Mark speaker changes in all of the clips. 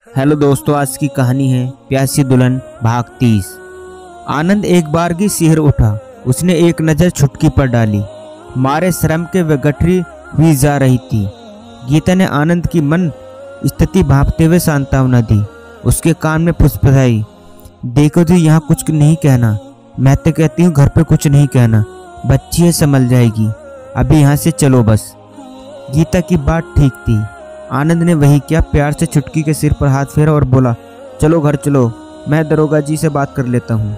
Speaker 1: Hello दोस्तों, आज की कहानी है प्यासी दुल्हन भाग 30। आनंद एक बार की सिहर उठा। उसने एक नज़र छुटकी पर डाली। मारे श्रम के वह गठरी हुई जा रही थी। गीता ने आनंद की मन स्थिति भांपते हुए सांत्वना दी। उसके कान में फुसफुसाई, देखो जी, यहाँ कुछ नहीं कहना। मैं तो कहती हूँ घर पे कुछ नहीं कहना। बच्ची है, संभल जाएगी। अभी यहाँ से चलो बस। गीता की बात ठीक थी। आनंद ने वही किया। प्यार से छुटकी के सिर पर हाथ फेरा और बोला, चलो घर चलो, मैं दरोगा जी से बात कर लेता हूँ।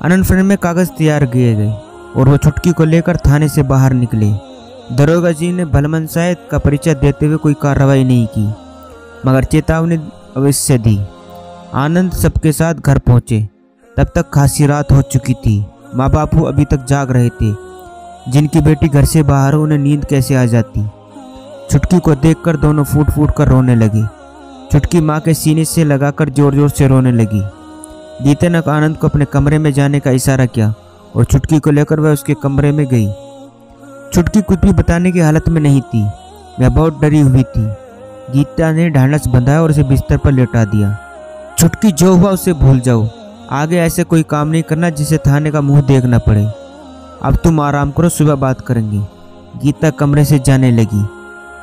Speaker 1: आनंद फ्रेंड में कागज तैयार किए गए और वो छुटकी को लेकर थाने से बाहर निकले। दरोगा जी ने भलमनसायत का परिचय देते हुए कोई कार्रवाई नहीं की, मगर चेतावनी अवश्य दी। आनंद सबके साथ घर पहुंचे। तब तक खासी रात हो चुकी थी। माँ बापू अभी तक जाग रहे थे। जिनकी बेटी घर से बाहर हो, उन्हें नींद कैसे आ जाती। छुटकी को देखकर दोनों फूट फूट कर रोने लगी। छुटकी माँ के सीने से लगाकर जोर जोर से रोने लगी। गीता ने आनंद को अपने कमरे में जाने का इशारा किया और छुटकी को लेकर वह उसके कमरे में गई। छुटकी कुछ भी बताने की हालत में नहीं थी। वह बहुत डरी हुई थी। गीता ने ढांढस बंधाया और उसे बिस्तर पर लेटा दिया। छुटकी, जो हुआ उसे भूल जाओ। आगे ऐसे कोई काम नहीं करना जिसे थाने का मुंह देखना पड़े। अब तुम आराम करो, सुबह बात करेंगे। गीता कमरे से जाने लगी।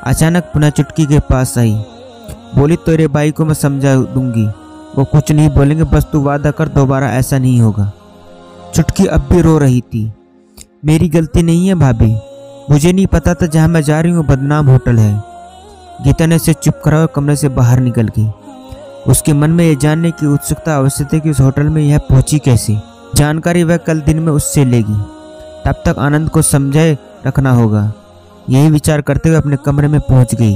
Speaker 1: अचानक पुनः छुटकी के पास आई। बोली, तेरे भाई को मैं समझा दूंगी, वो कुछ नहीं बोलेंगे, बस तू वादा कर दोबारा ऐसा नहीं होगा। छुटकी अब भी रो रही थी। मेरी गलती नहीं है भाभी, मुझे नहीं पता था जहाँ मैं जा रही हूँ बदनाम होटल है। गीता ने उसे चुप करा और कमरे से बाहर निकल गई। उसके मन में यह जानने की उत्सुकता अवश्य थी कि उस होटल में यह पहुंची कैसे। जानकारी वह कल दिन में उससे लेगी। तब तक आनंद को समझाए रखना होगा। यही विचार करते हुए अपने कमरे में पहुंच गई,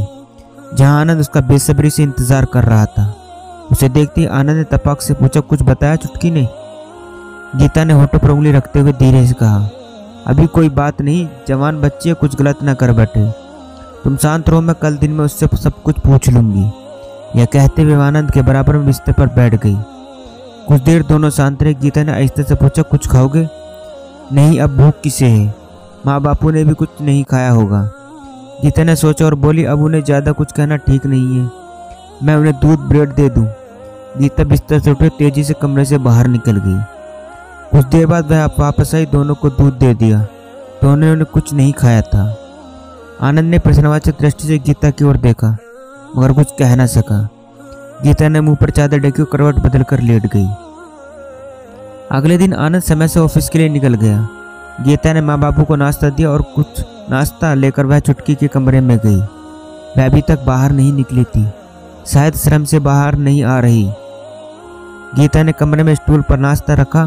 Speaker 1: जहां आनंद उसका बेसब्री से इंतजार कर रहा था। उसे देखते ही आनंद ने तपाक से पूछा, कुछ बताया छुटकी ने? गीता ने होठों पर उंगली रखते हुए धीरे से कहा, अभी कोई बात नहीं, जवान बच्ची है, कुछ गलत ना कर बैठे। तुम शांत रहो, मैं कल दिन में उससे सब कुछ पूछ लूंगी। यह कहते हुए आनंद के बराबर में बिस्तर पर बैठ गई। कुछ देर दोनों शांत रहे। गीता ने आहिस्ते से पूछा, कुछ खाओगे? नहीं, अब भूख किसे है, माँ बापू ने भी कुछ नहीं खाया होगा। गीता ने सोचा और बोली, अब उन्हें ज़्यादा कुछ कहना ठीक नहीं है, मैं उन्हें दूध ब्रेड दे दूँ। गीता बिस्तर से उठे, तेजी से कमरे से बाहर निकल गई। कुछ देर बाद वह वापस आई, दोनों को दूध दे दिया। दोनों ने कुछ नहीं खाया था। आनंद ने प्रश्नवाचक दृष्टि से गीता की ओर देखा, मगर कुछ कह न सका। गीता ने मुंह पर चादर ढकी और करवट बदल कर लेट गई। अगले दिन आनंद समय से ऑफिस के लिए निकल गया। गीता ने माँ बापू को नाश्ता दिया और कुछ नाश्ता लेकर वह छुटकी के कमरे में गई। वह अभी तक बाहर नहीं निकली थी, शायद श्रम से बाहर नहीं आ रही। गीता ने कमरे में स्टूल पर नाश्ता रखा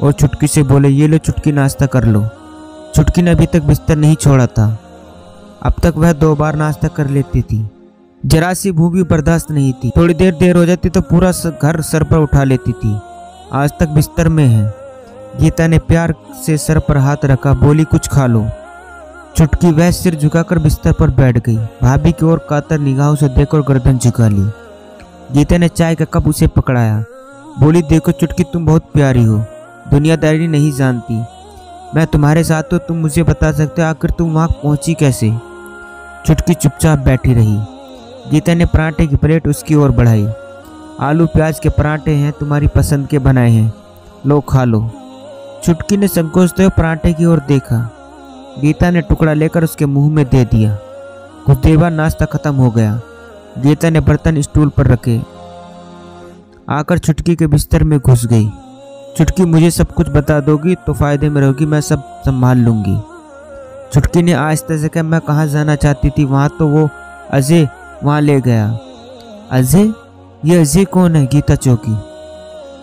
Speaker 1: और छुटकी से बोले, ये लो छुटकी, नाश्ता कर लो। छुटकी ने अभी तक बिस्तर नहीं छोड़ा था। अब तक वह 2 बार नाश्ता कर लेती थी। जरा सी भूख भी बर्दाश्त नहीं थी। थोड़ी देर हो जाती तो पूरा घर सर पर उठा लेती थी। आज तक बिस्तर में है। गीता ने प्यार से सर पर हाथ रखा, बोली, कुछ खा लो। छुटकी वह सिर झुकाकर बिस्तर पर बैठ गई। भाभी की ओर कातर निगाहों से देखकर गर्दन झुका ली। गीता ने चाय का कप उसे पकड़ाया, बोली, देखो छुटकी, तुम बहुत प्यारी हो, दुनियादारी नहीं जानती। मैं तुम्हारे साथ हूँ, तुम मुझे बता सकते हो आखिर तुम वहाँ पहुँची कैसे? छुटकी चुपचाप बैठी रही। गीता ने पराठे की प्लेट उसकी ओर बढ़ाई। आलू प्याज के पराठे हैं, तुम्हारी पसंद के बनाए हैं, लो खा लो। छुटकी ने संकोचते हुए पराठे की ओर देखा। गीता ने टुकड़ा लेकर उसके मुंह में दे दिया। कुछ देर बाद नाश्ता खत्म हो गया। गीता ने बर्तन स्टूल पर रखे, आकर छुटकी के बिस्तर में घुस गई। छुटकी, मुझे सब कुछ बता दोगी तो फायदे में रहोगी, मैं सब संभाल लूंगी। छुटकी ने आहिस्ते से कहा, मैं कहाँ जाना चाहती थी, वहाँ तो वो अजय वहाँ ले गया। अजय? ये अजय कौन है? गीता चौंकी।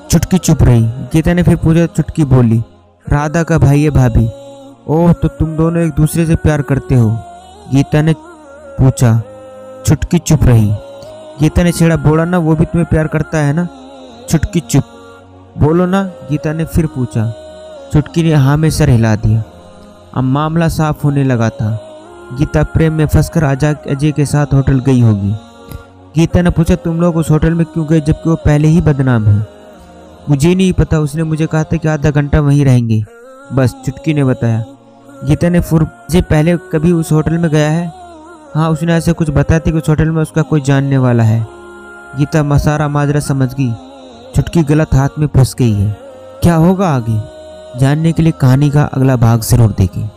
Speaker 1: छुटकी चुप रही। गीता ने फिर पूछा। छुटकी बोली, राधा का भाई है भाभी। ओह, तो तुम दोनों एक दूसरे से प्यार करते हो? गीता ने पूछा। छुटकी चुप रही। गीता ने छेड़ा, बोला ना, वो भी तुम्हें प्यार करता है ना? छुटकी चुप। बोलो ना, गीता ने फिर पूछा। छुटकी ने हाँ में सर हिला दिया। अब मामला साफ होने लगा था। गीता प्रेम में फंसकर अजय के साथ होटल गई होगी। गीता ने पूछा, तुम लोग उस होटल में क्यों गए जबकि वो पहले ही बदनाम है? मुझे नहीं पता, उसने मुझे कहा था कि आधा घंटा वहीं रहेंगे, बस, छुटकी ने बताया। गीता ने फुर्र पहले कभी उस होटल में गया है? हाँ, उसने ऐसे कुछ बताया था कि उस होटल में उसका कोई जानने वाला है। गीता मसारा माजरा समझ गई। चुटकी गलत हाथ में फंस गई है। क्या होगा आगे जानने के लिए कहानी का अगला भाग जरूर देखें।